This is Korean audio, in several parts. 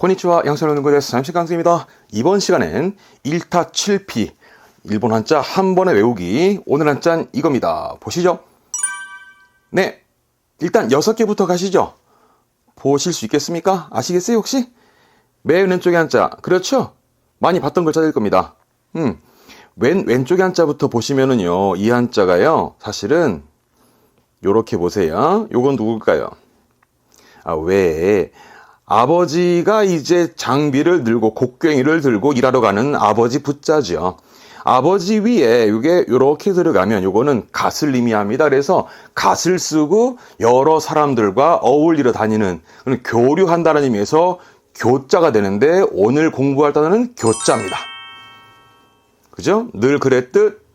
konnichiwa, 양철연구대 잠시 강습입니다. 이번 시간엔 1타 7피 일본 한자 한 번에 외우기. 오늘 한자는 이겁니다. 보시죠. 네, 일단 6개부터 가시죠. 보실 수 있겠습니까? 아시겠어요 혹시? 맨 왼쪽의 한자, 그렇죠? 많이 봤던 글자일 겁니다. 왼쪽의 한자부터 보시면은요, 이 한자가요, 사실은 요렇게 보세요. 요건 누굴까요? 왜 아버지가 이제 장비를 들고 곡괭이를 들고 일하러 가는 아버지 부자죠. 아버지 위에 이게 이렇게 들어가면 요거는 갓을 의미합니다. 그래서 갓을 쓰고 여러 사람들과 어울리러 다니는, 교류한다는 의미에서 교자가 되는데 오늘 공부할 단어는 교자입니다. 그죠? 늘 그랬듯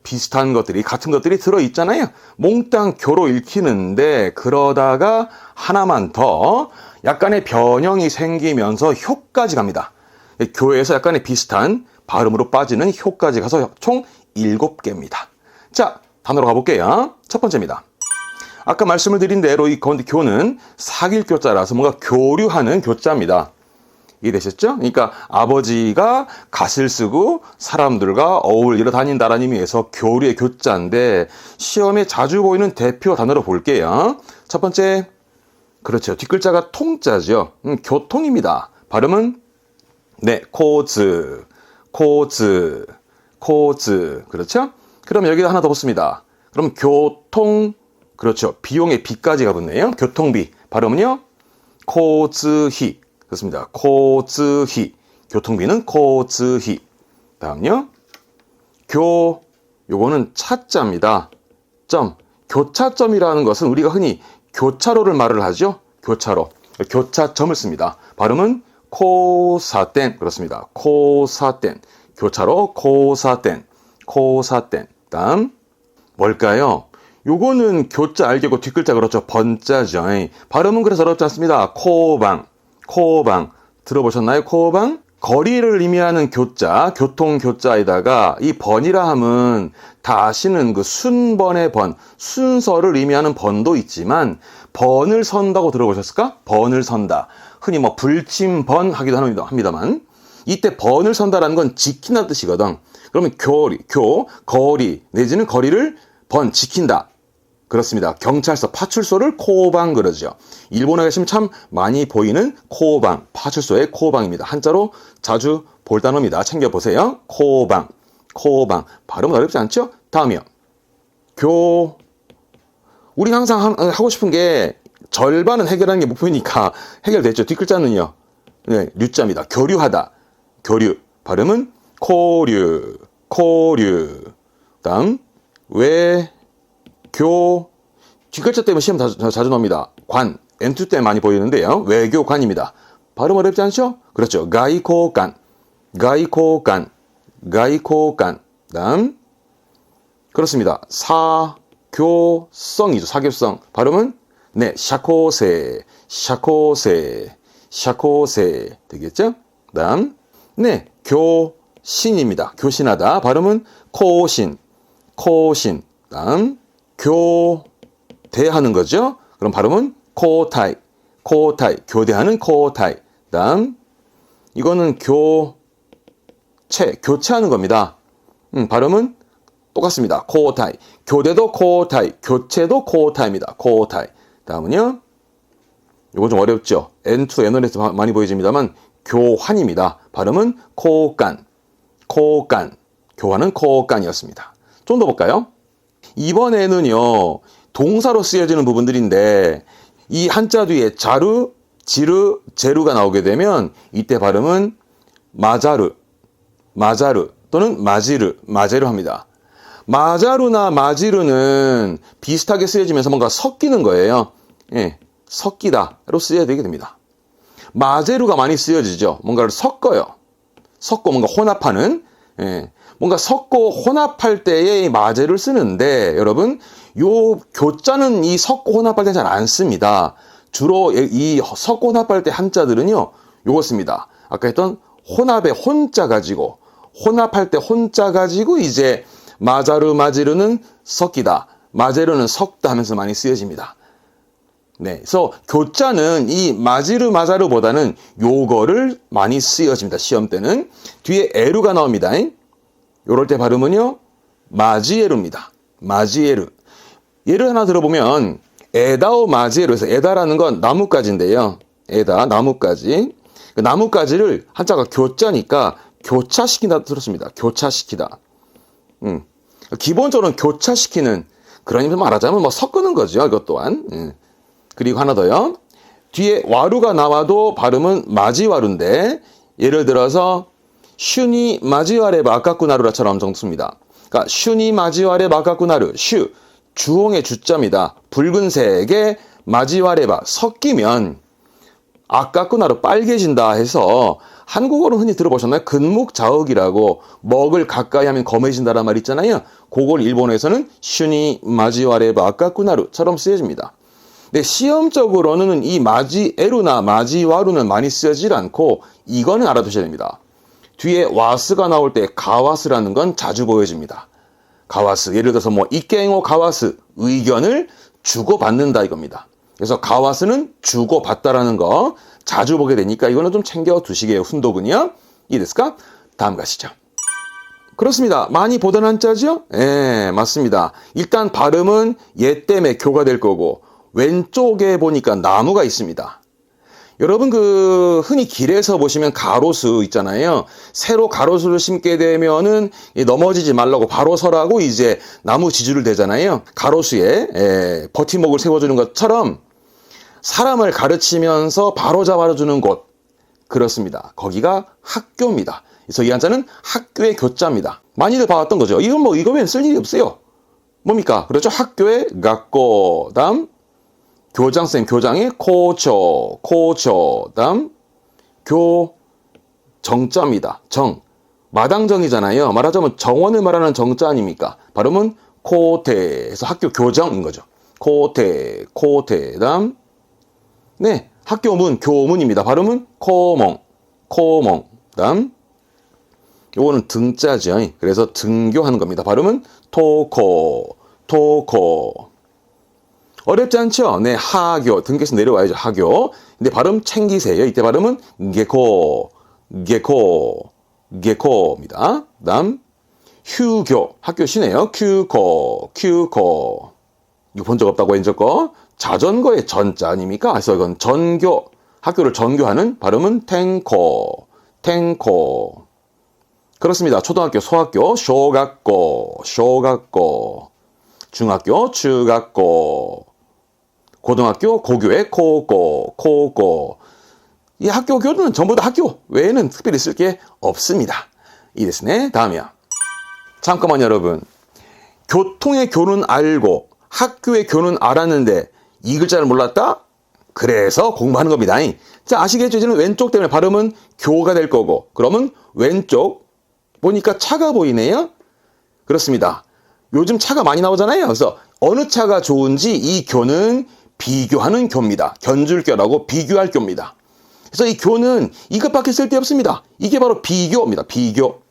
비슷한 것들이, 같은 것들이 들어있잖아요. 몽땅 교로 읽히는데 그러다가 하나만 더 약간의 변형이 생기면서 효까지 갑니다. 교에서 약간의 비슷한 발음으로 빠지는 효까지 가서 총 7개입니다. 자, 단어로 가볼게요. 첫 번째입니다. 아까 말씀을 드린 대로 이 교는 사길교자라서 뭔가 교류하는 교자입니다. 이해되셨죠? 그러니까 아버지가 갓을 쓰고 사람들과 어울리러 다닌다라는 의미에서 교류의 교자인데, 시험에 자주 보이는 대표 단어로 볼게요. 첫 번째, 그렇죠. 뒷글자가 통자죠. 교통입니다. 발음은 네, 코즈. 그렇죠? 그럼 여기다 하나 더 붙습니다. 그럼 교통, 그렇죠. 비용의 비까지 가붙네요. 교통비. 발음은요, 코즈히. 그렇습니다. 코즈히. 교통비는 코즈히. 다음요, 요거는 차자입니다. 점. 교차점이라는 것은 우리가 흔히 교차로를 말을 하죠. 교차로. 교차점을 씁니다. 발음은 코사텐. 그렇습니다. 코사텐. 교차로 코사텐. 다음 뭘까요? 요거는 교자 알겠고 뒷글자 그렇죠. 번자죠. 발음은 그래서 어렵지 않습니다. 코방. 들어보셨나요? 코방? 거리를 의미하는 교자, 교통교자에다가 이 번이라 함은 다 아시는 그 순번의 번, 순서를 의미하는 번도 있지만 번을 선다고 들어보셨을까? 번을 선다. 흔히 뭐 불침번 하기도 합니다만, 이때 번을 선다라는 건 지킨다는 뜻이거든. 그러면 거리 내지는 거리를 지킨다. 그렇습니다. 경찰서, 파출소를 코방 그러죠. 일본에 계시면 참 많이 보이는 코방, 파출소의 코방입니다. 한자로 자주 볼 단어입니다. 챙겨보세요. 코방. 발음은 어렵지 않죠? 다음이요. 우리 항상 하고 싶은 게 절반은 해결하는 게 목표니까 해결됐죠. 뒷글자는요. 네, 류자입니다. 교류하다. 교류. 발음은 코류. 다음 뒷글자 때문에 시험 자주 나옵니다. 관, N2 때 많이 보이는데요. 외교관입니다. 발음 어렵지 않죠? 그렇죠. 가이코간. 다음 그렇습니다. 사교성이죠. 사교성. 발음은 네, 샤코세 되겠죠? 다음 네, 교신입니다. 교신하다. 발음은 코신. 다음 교대하는 거죠. 그럼 발음은 코타이. 교대하는 코타이. 다음 이거는 교체하는 겁니다. 발음은 똑같습니다. 코타이. 교대도 코타이, 교체도 코타이입니다. 코타이. 다음은요, 이거 좀 어렵죠. N2, N1에서 많이 보여집니다만 교환입니다. 발음은 코간. 교환은 코간이었습니다. 좀 더 볼까요? 이번에는요, 동사로 쓰여지는 부분들인데 이 한자 뒤에 자루, 지르, 제루가 나오게 되면 이때 발음은 마자르 또는 마제르 합니다. 마자루나 마지르는 비슷하게 쓰여지면서 뭔가 섞이는 거예요. 예, 섞이다로 쓰여야 되게 됩니다. 마제루가 많이 쓰여지죠. 뭔가를 섞어요. 섞고 뭔가 혼합하는, 뭔가 섞고 혼합할 때에 마제를 쓰는데, 여러분, 요 교자는 이 섞고 혼합할 때 잘 안 씁니다. 주로 이 섞고 혼합할 때 한자들은요, 요거 씁니다. 아까 했던 혼합의 혼자 가지고, 혼합할 때 혼자 가지고 이제 마자르, 마지르는 섞이다, 마제르는 섞다 하면서 많이 쓰여집니다. 네, 그래서 교자는 이 마지르 마자르보다는 요거를 많이 쓰여집니다. 시험 때는 뒤에 에루가 나옵니다. 요럴 때 발음은요 마지에루입니다. 마지에루. 예를 하나 들어보면 에다오 마지에루에서 에다라는 건 나뭇가지인데요. 에다 나뭇가지. 그 나뭇가지를 한자가 교자니까 교차시킨다 들었습니다. 교차시키다. 기본적으로 교차시키는 그런 의미로 말하자면 뭐 섞는 거죠. 이것 또한. 그리고 하나 더요. 뒤에 와루가 나와도 발음은 마지와루인데 예를 들어서 슈니 마지와레 마카쿠나루라처럼 정도 씁니다. 그러니까 슈니 마지와레 마카쿠나루 슈 주홍의 주자입니다. 붉은색의 마지와레바 섞이면 아까꾸나루 빨개진다 해서 한국어로 흔히 들어보셨나요? 근묵자흑이라고 먹을 가까이 하면 검해진다란 말 있잖아요. 그걸 일본에서는 슈니 마지와레바 아까꾸나루처럼 쓰여집니다. 근데 시험적으로는 이 마지에루나 마지와루는 많이 쓰여지지 않고 이거는 알아두셔야 됩니다. 뒤에 와스가 나올 때 가와스라는 건 자주 보여집니다. 가와스 예를 들어서 뭐 이깽오 가와스 의견을 주고받는다 이겁니다. 그래서 가와스는 주고받다라는 거 자주 보게 되니까 이거는 좀 챙겨 두시게요. 훈독은요. 이해됐을까? 다음 가시죠. 그렇습니다. 많이 보던 한자죠? 예, 맞습니다. 일단 발음은 얘 때문에 교가 될 거고 왼쪽에 보니까 나무가 있습니다. 여러분 흔히 길에서 보시면 가로수 있잖아요. 새로 가로수를 심게 되면은 넘어지지 말라고 바로 서라고 이제 나무 지주를 대잖아요. 가로수에 버팀목을 세워주는 것처럼 사람을 가르치면서 바로 잡아주는 곳. 그렇습니다. 거기가 학교입니다. 그래서 이 한자는 학교의 교자입니다. 많이들 봐왔던 거죠. 이거 왜 쓸 일이 없어요. 뭡니까? 그렇죠. 학교의 학교. 다음 교장쌤, 교장의 코초, 다음 정자입니다. 마당정이잖아요. 말하자면 정원을 말하는 정자 아닙니까? 발음은 코테에서 학교 교정인 거죠. 코테, 다음 네, 학교문, 교문입니다. 발음은 코멍, 다음 요거는 등자죠. 그래서 등교하는 겁니다. 발음은 토코. 어렵지 않죠? 네, 하교. 등께서 내려와야죠. 하교. 근데 발음 챙기세요. 이때 발음은 게코입니다. 다음 휴교. 학교 쉬네요. 큐코. 이거 본 적 없다고 왼쪽 거. 자전거의 전자 아닙니까? 그래서 이건 전교. 학교를 전교하는 발음은 탱코. 그렇습니다. 초등학교, 소학교, 쇼각고. 중학교, 추각고. 고등학교, 고교의 코고. 이 학교 교는 전부 다 학교 외에는 특별히 쓸 게 없습니다. 이랬으네. 다음이요. 잠깐만 여러분. 교통의 교는 알고 학교의 교는 알았는데 이 글자를 몰랐다? 그래서 공부하는 겁니다. 자, 아시겠죠? 이제는 왼쪽 때문에 발음은 교가 될 거고 그러면 왼쪽 보니까 차가 보이네요. 그렇습니다. 요즘 차가 많이 나오잖아요. 그래서 어느 차가 좋은지 이 교는 비교하는 교입니다. 견줄교라고 비교할 교입니다. 그래서 이 교는 이것밖에 쓸데없습니다. 이게 바로 비교입니다. 비교.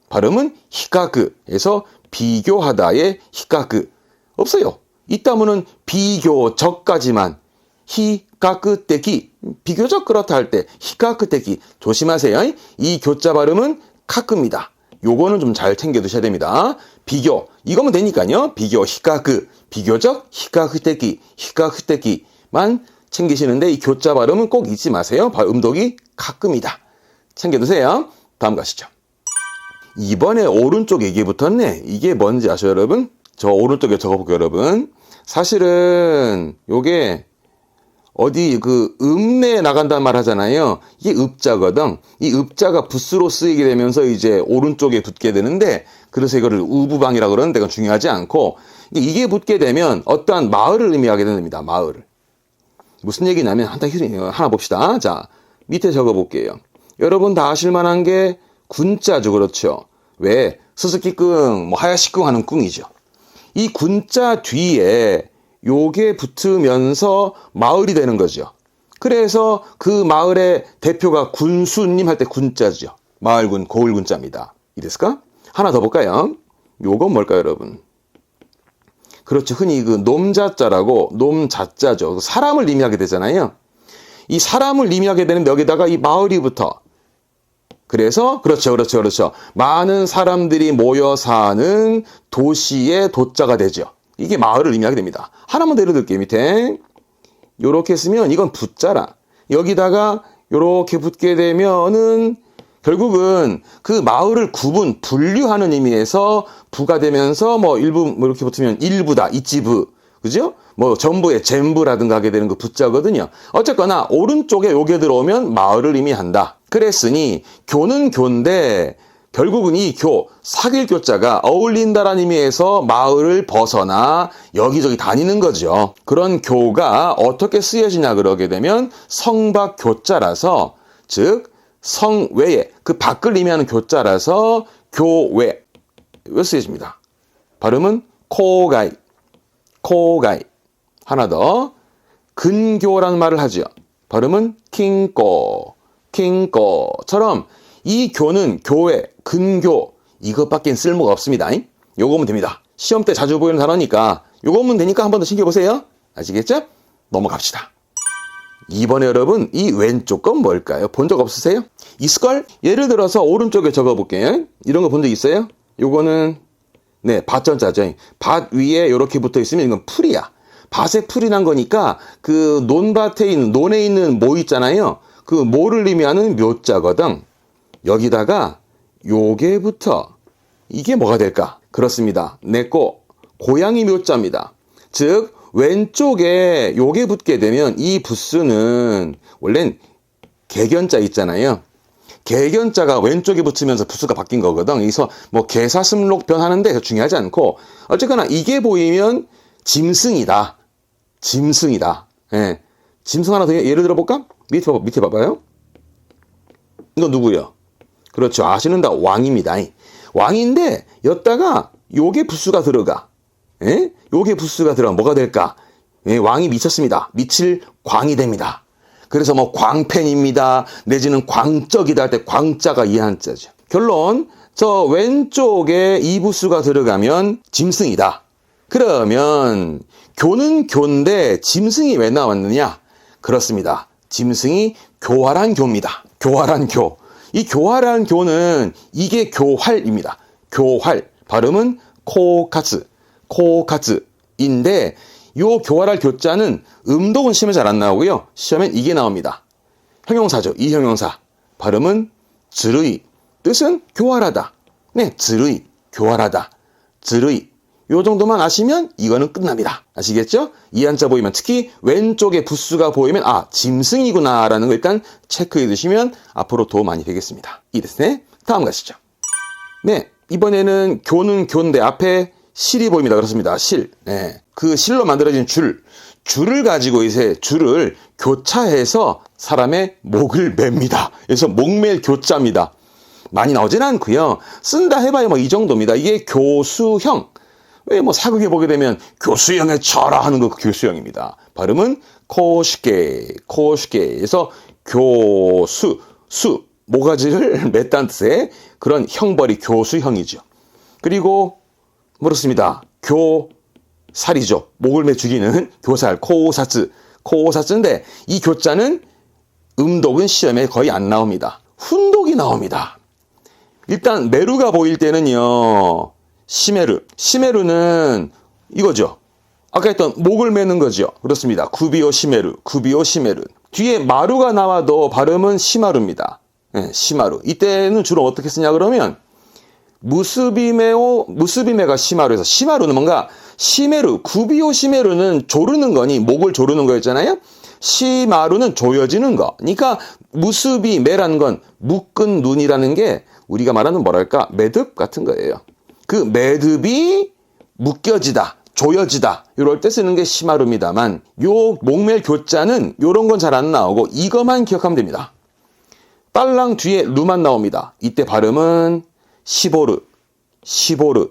발음은 히카그에서 비교하다의 히카그. 없어요. 이따문은 비교적까지만 히카그떼기. 비교적 그렇다 할 때 히카그떼기. 조심하세요. 이 교자 발음은 카크입니다. 요거는 좀 잘 챙겨 두셔야 됩니다. 비교. 이거면 되니까요. 비교, 히카그. 비교적, 히카그떼기만 챙기시는데 이 교자 발음은 꼭 잊지 마세요. 음독이 카크입니다. 챙겨 두세요. 다음 가시죠. 이번에 오른쪽 얘기 붙었네. 이게 뭔지 아셔요, 여러분? 저 오른쪽에 적어볼게요, 여러분. 사실은 요게 어디 읍내에 나간다는 말 하잖아요. 이게 읍자거든. 이 읍자가 붓으로 쓰이게 되면서 이제 오른쪽에 붙게 되는데 그래서 이거를 우부방이라고 그러는데 그건 중요하지 않고 이게 붙게 되면 어떠한 마을을 의미하게 됩니다. 마을을. 무슨 얘기냐면 하나 봅시다. 자, 밑에 적어볼게요. 여러분 다 아실 만한 게 군자죠. 그렇죠. 왜? 스스키끙, 하야시끙 하는 끙이죠. 이 군자 뒤에 요게 붙으면서 마을이 되는 거죠. 그래서 그 마을의 대표가 군수님 할 때 군자죠. 마을군, 고을군자입니다. 이랬을까? 하나 더 볼까요? 요건 뭘까요, 여러분? 그렇죠. 흔히 그 놈자자라고 놈자자죠. 사람을 의미하게 되잖아요. 이 사람을 의미하게 되는데 여기다가 이 마을이 붙어. 그래서 그렇죠. 많은 사람들이 모여 사는 도시의 도자가 되죠. 이게 마을을 의미하게 됩니다. 하나만 더 예를 들게요. 밑에 요렇게 쓰면 이건 붙자라. 여기다가 요렇게 붙게 되면은 결국은 그 마을을 분류하는 의미에서 부가 되면서 뭐 일부 뭐 이렇게 붙으면 일부다, 이찌부, 그죠? 뭐 전부의 전부라든가 하게 되는 그 부자거든요. 어쨌거나 오른쪽에 요게 들어오면 마을을 의미한다. 그랬으니 교는 교인데 결국은 이 교, 사귈 교자가 어울린다라는 의미에서 마을을 벗어나 여기저기 다니는 거죠. 그런 교가 어떻게 쓰여지냐 그러게 되면 성박 교자라서, 즉 성외에 그 밖을 의미하는 교자라서 교외 쓰여집니다. 발음은 코가이. 하나 더 근교라는 말을 하죠. 발음은 킹꼬처럼 이 교는 교회, 근교 이것밖엔 쓸모가 없습니다. 요거면 됩니다. 시험 때 자주 보이는 단어니까 요거면 되니까 한 번 더 신겨보세요. 아시겠죠? 넘어갑시다. 이번에 여러분 이 왼쪽 건 뭘까요? 본 적 없으세요? 있을걸? 예를 들어서 오른쪽에 적어볼게요. 이런 거 본 적 있어요? 요거는 밭전자죠. 밭 위에 이렇게 붙어 있으면 이건 풀이야. 밭에 풀이 난 거니까 그 논밭에 있는, 논에 있는 모 있잖아요. 그 모를 의미하는 묘자거든. 여기다가 요게 붙어. 이게 뭐가 될까? 그렇습니다. 내꺼 고양이 묘자입니다. 즉 왼쪽에 요게 붙게 되면 이 부수는 원래는 개견자 있잖아요. 개견자가 왼쪽에 붙으면서 부수가 바뀐 거거든. 여기서 뭐 개사슴록 변하는데 중요하지 않고 어쨌거나 이게 보이면 짐승이다. 예. 짐승 하나 더 예를 들어볼까? 밑에 봐봐요. 이거 누구요? 그렇죠. 아시는 다 왕입니다. 왕인데 여기다가 요게 부수가 들어가. 예? 요게 부수가 들어가 뭐가 될까? 예, 왕이 미쳤습니다. 미칠 광이 됩니다. 그래서 뭐 광팬입니다. 내지는 광적이다 할 때 광자가 이 한자죠. 결론, 저 왼쪽에 이 부수가 들어가면 짐승이다. 그러면 교는 교인데 짐승이 왜 나왔느냐? 그렇습니다. 짐승이 교활한 교입니다. 교활한 교. 이 교활한 교는 이게 교활입니다. 교활. 발음은 코카츠인데 요 교활할 교자는 음독은 시험에 잘 안 나오고요. 시험엔 이게 나옵니다. 형용사죠. 이 형용사. 발음은 즈르이. 뜻은 교활하다. 즈르이. 교활하다. 즈르이. 요 정도만 아시면 이거는 끝납니다. 아시겠죠? 이 한자 보이면 특히 왼쪽에 부수가 보이면 짐승이구나 라는 거 일단 체크해 두시면 앞으로 도움 많이 되겠습니다. 이데스네. 다음 가시죠. 이번에는 교는 교인데 앞에 실이 보입니다. 그렇습니다. 실. 그 실로 만들어진 줄을 가지고 이제 줄을 교차해서 사람의 목을 맵니다. 그래서 목멜 교자입니다. 많이 나오진 않고요. 쓴다 해봐야 뭐 이 정도입니다. 이게 교수형. 왜 뭐 사극에 보게 되면 교수형에 쳐라 하는 거 교수형입니다. 발음은 코슈케에서 모가지를 맸다는 뜻의 그런 형벌이 교수형이죠. 그리고 그렇습니다. 교살이죠. 목을 매 죽이는 교살, 코사츠인데 이 교자는 음독은 시험에 거의 안 나옵니다. 훈독이 나옵니다. 일단 메루가 보일 때는요. 시메루는 이거죠. 아까 했던 목을 매는 거죠. 그렇습니다. 구비오 시메루. 뒤에 마루가 나와도 발음은 시마루입니다. 시마루. 이때는 주로 어떻게 쓰냐 그러면 무스비메가 시마루에서 시마루는 뭔가 시메루, 구비오 시메루는 조르는 거니 목을 조르는 거였잖아요. 시마루는 조여지는 거. 그러니까 무스비메라는 건 묶은 눈이라는 게 우리가 말하는 뭐랄까 매듭 같은 거예요. 그 매듭이 묶여지다, 조여지다 이럴 때 쓰는 게 시마루입니다만 요 목멜 교자는 요런 건 잘 안 나오고 이것만 기억하면 됩니다. 빨랑 뒤에 루만 나옵니다. 이때 발음은 시보르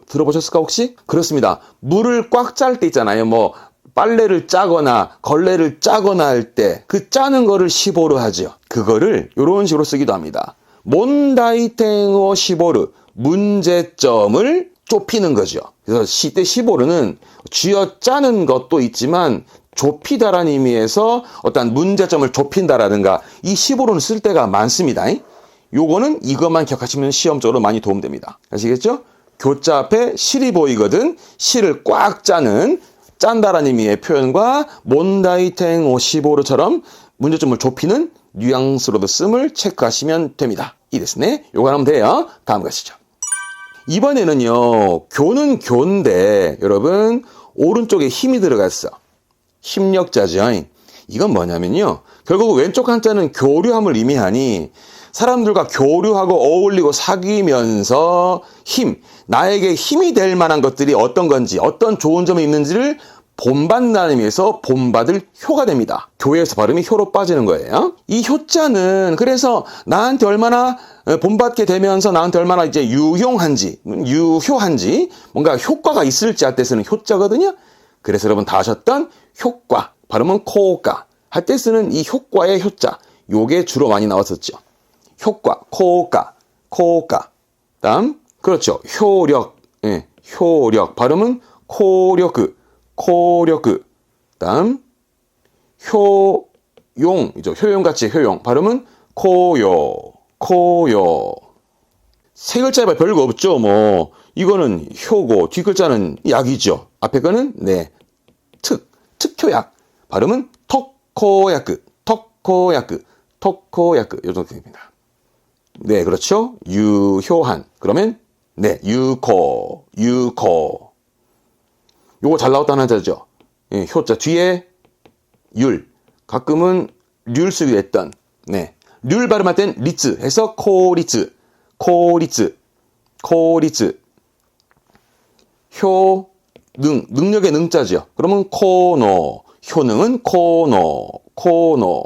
들어보셨을까 혹시? 그렇습니다. 물을 꽉 짤 때 있잖아요. 뭐 빨래를 짜거나 걸레를 짜거나 할 때 그 짜는 거를 시보르 하죠. 그거를 요런 식으로 쓰기도 합니다. 몬다이텐오 시보르 문제점을 좁히는 거죠. 그래서 시대 시보르는 쥐어 짜는 것도 있지만 좁히다라는 의미에서 어떤 문제점을 좁힌다라든가 이 시보르는 쓸 때가 많습니다. 요거는 이것만 기억하시면 시험적으로 많이 도움됩니다. 아시겠죠? 교자 앞에 실이 보이거든 실을 꽉 짠다라는 의미의 표현과 몬다이텐 오시보르처럼 문제점을 좁히는 뉘앙스로도 씀을 체크하시면 됩니다. 이 됐네. 요거 하면 돼요. 다음 가시죠. 이번에는요. 교는 교인데 여러분 오른쪽에 힘이 들어갔어. 힘력자죠. 이건 뭐냐면요. 결국 왼쪽 한자는 교류함을 의미하니 사람들과 교류하고 어울리고 사귀면서 나에게 힘이 될 만한 것들이 어떤 건지, 어떤 좋은 점이 있는지를 본받는다는 의미에서 본받을 효가 됩니다. 교회에서 발음이 효로 빠지는 거예요. 이 효자는 그래서 나한테 얼마나 본받게 되면서 나한테 얼마나 이제 유효한지 뭔가 효과가 있을지 할 때 쓰는 효자거든요. 그래서 여러분 다 하셨던 효과, 발음은 코가 할 때 쓰는 이 효과의 효자, 요게 주로 많이 나왔었죠. 효과, 코가. 다음, 그렇죠. 효력, 효력. 발음은 코력그. 다음, 효용이죠. 효용같이 효용. 발음은 코요. 세 글자에 별거 없죠. 이거는 효고, 뒷글자는 약이죠. 앞에 거는, 특효약. 발음은 턱코야크. 요 정도입니다. 네, 그렇죠. 유효한. 그러면, 유코. 요거 잘 나왔다는 한자죠. 효자 뒤에 율. 가끔은 률 쓰기도 했던. 률 발음할 땐 리츠 해서 코리츠. 능력의 능자죠. 그러면 코노. 효능은 코노.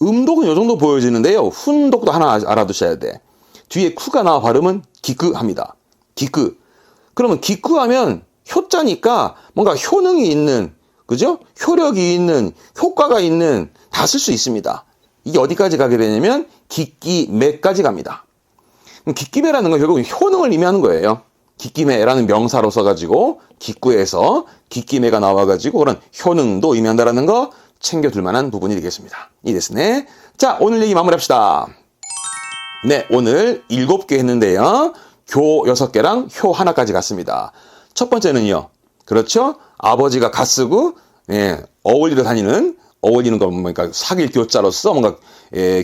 음독은 요 정도 보여지는데요. 훈독도 하나 알아두셔야 돼. 뒤에 쿠가 나와 발음은 기크 합니다. 기크. 그러면 기크 하면 효자니까 뭔가 효능이 있는, 그죠? 효력이 있는, 효과가 있는, 다 쓸 수 있습니다. 이게 어디까지 가게 되냐면 기끼매까지 갑니다. 기끼매라는 건 결국 효능을 의미하는 거예요. 기끼매라는 명사로 써가지고 기구에서 기끼매가 나와가지고 그런 효능도 의미한다라는 거 챙겨둘 만한 부분이 되겠습니다. 이 됐네. 자, 오늘 얘기 마무리합시다. 네, 오늘 7개 했는데요. 교 6개랑 효 하나까지 갔습니다. 첫 번째는요. 그렇죠? 아버지가 갓쓰고 어울리는 거 그러니까 사귈 교자로서 뭔가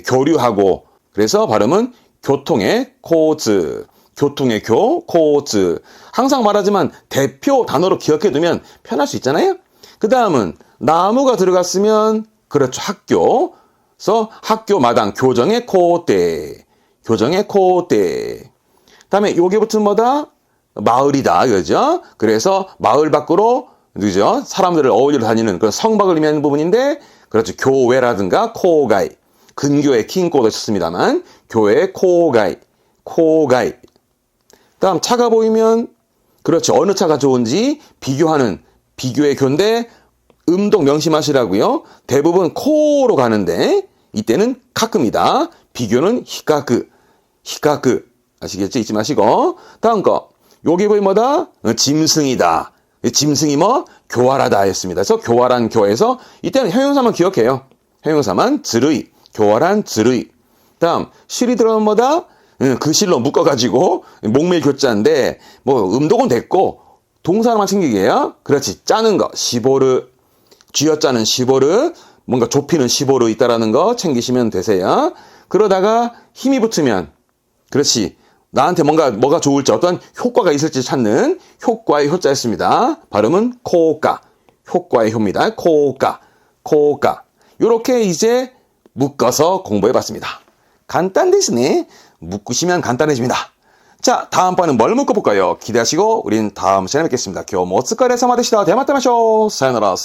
교류하고 그래서 발음은 교통의 코즈. 교통의 코즈. 항상 말하지만 대표 단어로 기억해두면 편할 수 있잖아요. 그 다음은 나무가 들어갔으면 그렇죠. 학교. 학교 마당 교정의 코대. 다음에 요게 붙은 뭐다? 마을이다. 그죠? 그래서 마을 밖으로 그죠? 사람들을 어울리러 다니는 그런 성박을 의미하는 부분인데 그렇죠. 교회라든가 코가이. 근교의 킹코도 있었습니다만 교회의 코가이. 다음 차가 보이면 그렇죠. 어느 차가 좋은지 비교하는 비교의 교인데 음독 명심하시라고요. 대부분 코로 가는데 이때는 카크입니다. 비교는 히카크. 아시겠죠? 잊지 마시고. 다음 거. 여기 보이 뭐다? 짐승이다. 짐승이 교활하다 했습니다. 그래서 교활한 교에서 이때는 형용사만 기억해요. 형용사만 즈르이. 교활한 즈르이. 다음 실이 들어가면 뭐다? 그 실로 묶어가지고 목밀 교자인데 음독은 됐고 동사만 챙기게요. 그렇지. 짜는 거. 시보르. 쥐어짜는 시보르. 뭔가 좁히는 시보르 있다라는 거 챙기시면 되세요. 그러다가 힘이 붙으면 그렇지. 나한테 뭐가 좋을지 어떤 효과가 있을지 찾는 효과의 효자였습니다. 발음은 코가. 효과의 효입니다. 코가. 요렇게 이제 묶어서 공부해봤습니다. 간단데스네. 묶으시면 간단해집니다. 자, 다음번은 뭘 묶어볼까요? 기대하시고 우린 다음 시간에 뵙겠습니다. 교모츠카레 사마데시다. 대마타마쇼. 사요나라.